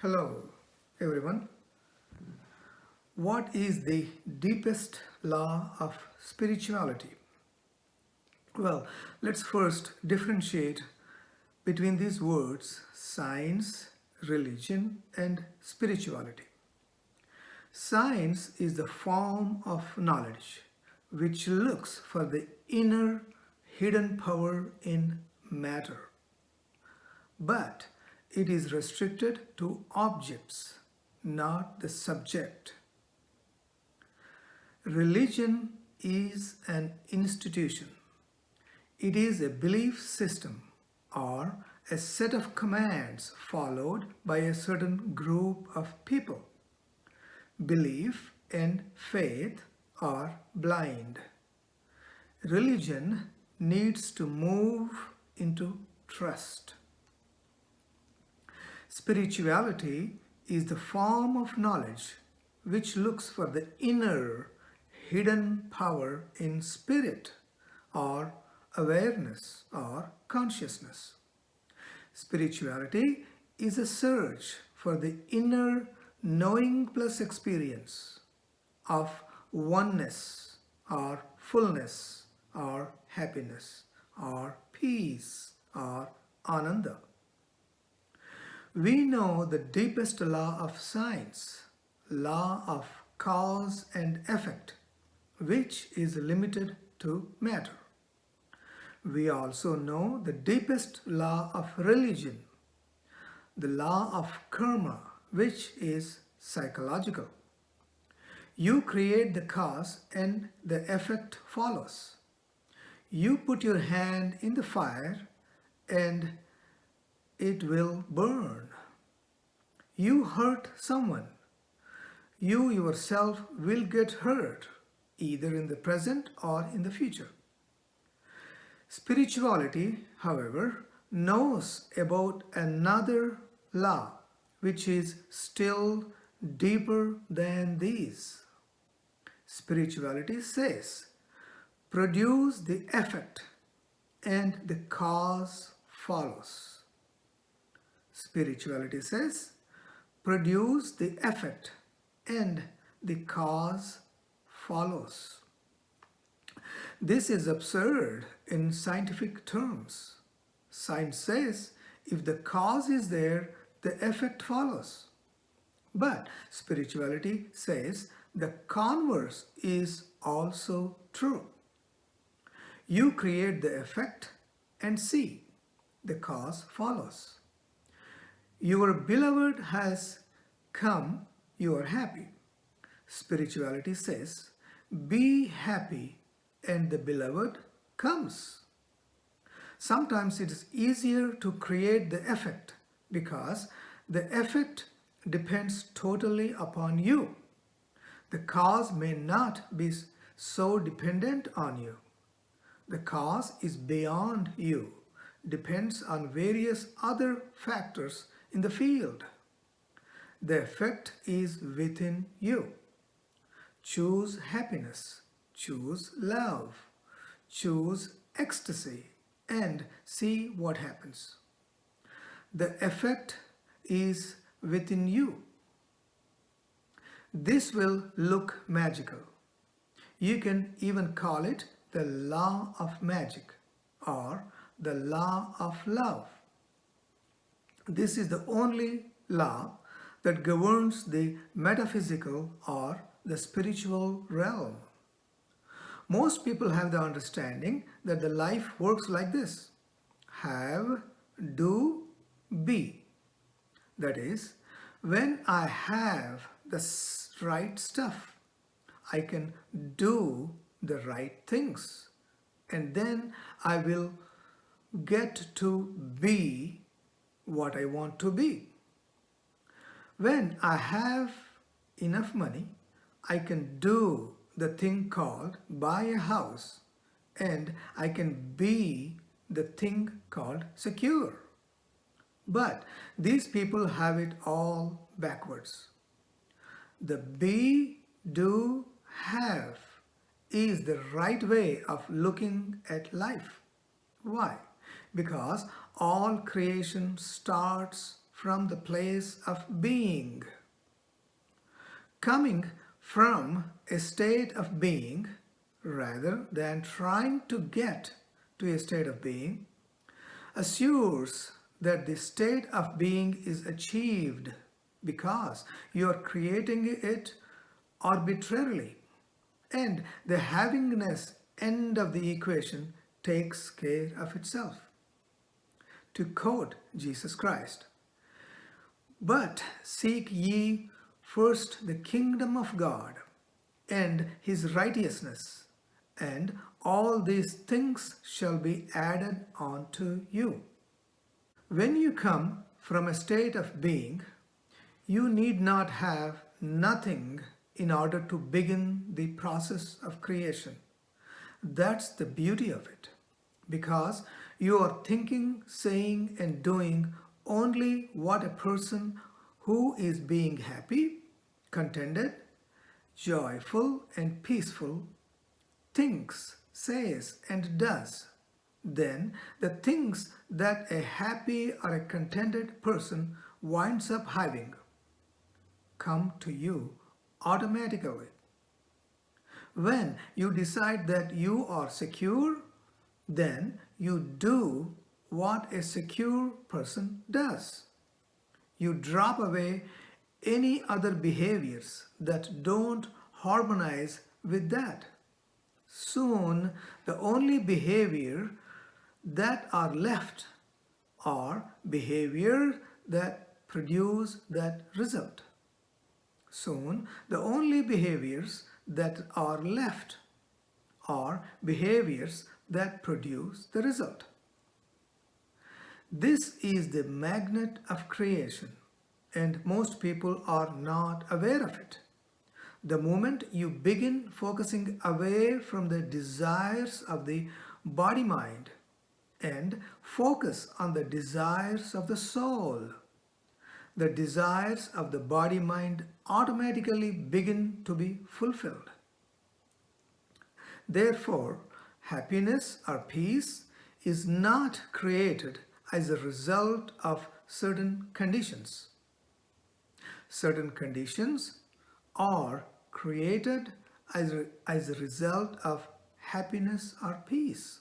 Hello, everyone. What is the deepest law of spirituality? Well, let's first differentiate between these words science, religion, and spirituality. Science is the form of knowledge which looks for the inner hidden power in matter, but it is restricted to objects, not the subject. Religion is an institution. It is a belief system or a set of commands followed by a certain group of people. Belief and faith are blind. Religion needs to move into trust. Spirituality is the form of knowledge which looks for the inner hidden power in spirit or awareness or consciousness. Spirituality is a search for the inner knowing plus experience of oneness or fullness or happiness or peace or ananda. We know the deepest law of science, law of cause and effect, which is limited to matter. We also know the deepest law of religion, the law of karma, which is psychological. You create the cause and the effect follows. You put your hand in the fire and it will burn. You hurt someone. You yourself will get hurt, either in the present or in the future. Spirituality, however, knows about another law which is still deeper than these. Spirituality says, produce the effect and the cause follows. Spirituality says, produce the effect and the cause follows. This is absurd in scientific terms. Science says if the cause is there, the effect follows. But spirituality says the converse is also true. You create the effect and see, the cause follows. Your beloved has come, you are happy. Spirituality says, be happy and the beloved comes. Sometimes it is easier to create the effect because the effect depends totally upon you. The cause may not be so dependent on you. The cause is beyond you, depends on various other factors in the field. The effect is within you. Choose happiness, choose love, choose ecstasy, and see what happens. The effect is within you. This will look magical. You can even call it the law of magic or the law of love. This is the only law that governs the metaphysical or the spiritual realm. Most people have the understanding that the life works like this: have, do, be. That is, when I have the right stuff, I can do the right things, and then I will get to be what I want to be. When I have enough money, I can do the thing called buy a house, and I can be the thing called secure. But these people have it all backwards. The be, do, have is the right way of looking at life. Why? Because all creation starts from the place of being. Coming from a state of being rather than trying to get to a state of being assures that the state of being is achieved because you are creating it arbitrarily, and the havingness end of the equation takes care of itself. To quote Jesus Christ, "But seek ye first the kingdom of God and his righteousness, and all these things shall be added unto you." When you come from a state of being, you need not have nothing in order to begin the process of creation. That's the beauty of it, because you are thinking, saying, and doing only what a person who is being happy, contented, joyful, and peaceful thinks, says, and does. Then the things that a happy or a contented person winds up having come to you automatically. When you decide that you are secure, then you do what a secure person does. You drop away any other behaviors that don't harmonize with that. Soon, the only behavior that are left are behaviors that produce that result. Soon, the only behaviors that are left are behaviors that produce the result. This is the magnet of creation, and most people are not aware of it. The moment you begin focusing away from the desires of the body-mind and focus on the desires of the soul, the desires of the body-mind automatically begin to be fulfilled. Therefore, happiness or peace is not created as a result of certain conditions. Certain conditions are created as a result of happiness or peace.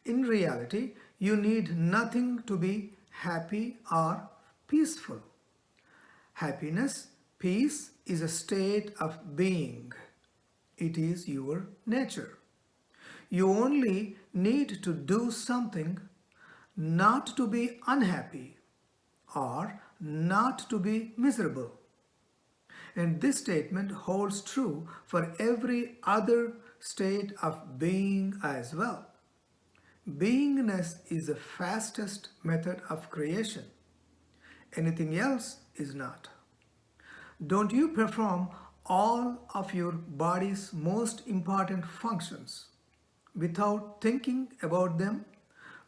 In reality, you need nothing to be happy or peaceful. Happiness, peace is a state of being. It is your nature. You only need to do something not to be unhappy or not to be miserable. And this statement holds true for every other state of being as well. Beingness is the fastest method of creation. Anything else is not. Don't you perform all of your body's most important functions without thinking about them,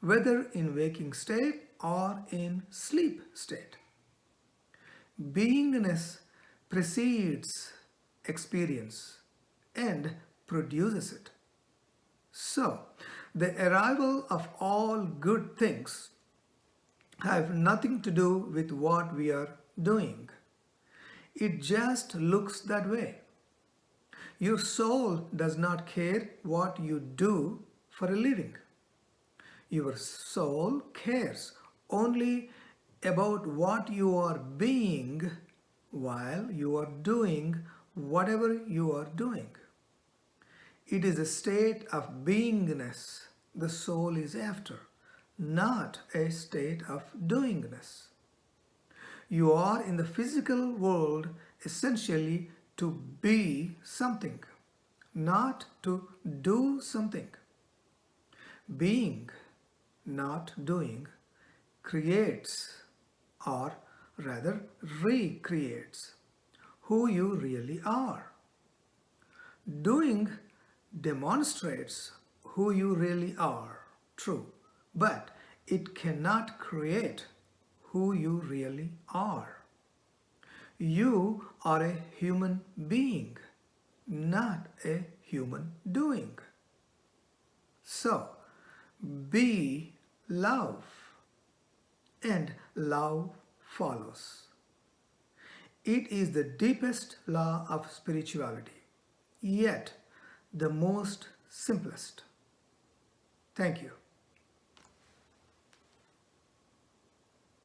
whether in waking state or in sleep state? Beingness precedes experience and produces it. So, the arrival of all good things have nothing to do with what we are doing. It just looks that way. Your soul does not care what you do for a living. Your soul cares only about what you are being while you are doing whatever you are doing. It is a state of beingness the soul is after, not a state of doingness. You are in the physical world essentially to be something, not to do something. Being, not doing, creates, or rather recreates, who you really are. Doing demonstrates who you really are, true, but it cannot create who you really are. You are a human being, not a human doing. So, be love. and love follows. It is the deepest law of spirituality, yet the most simplest. Thank you.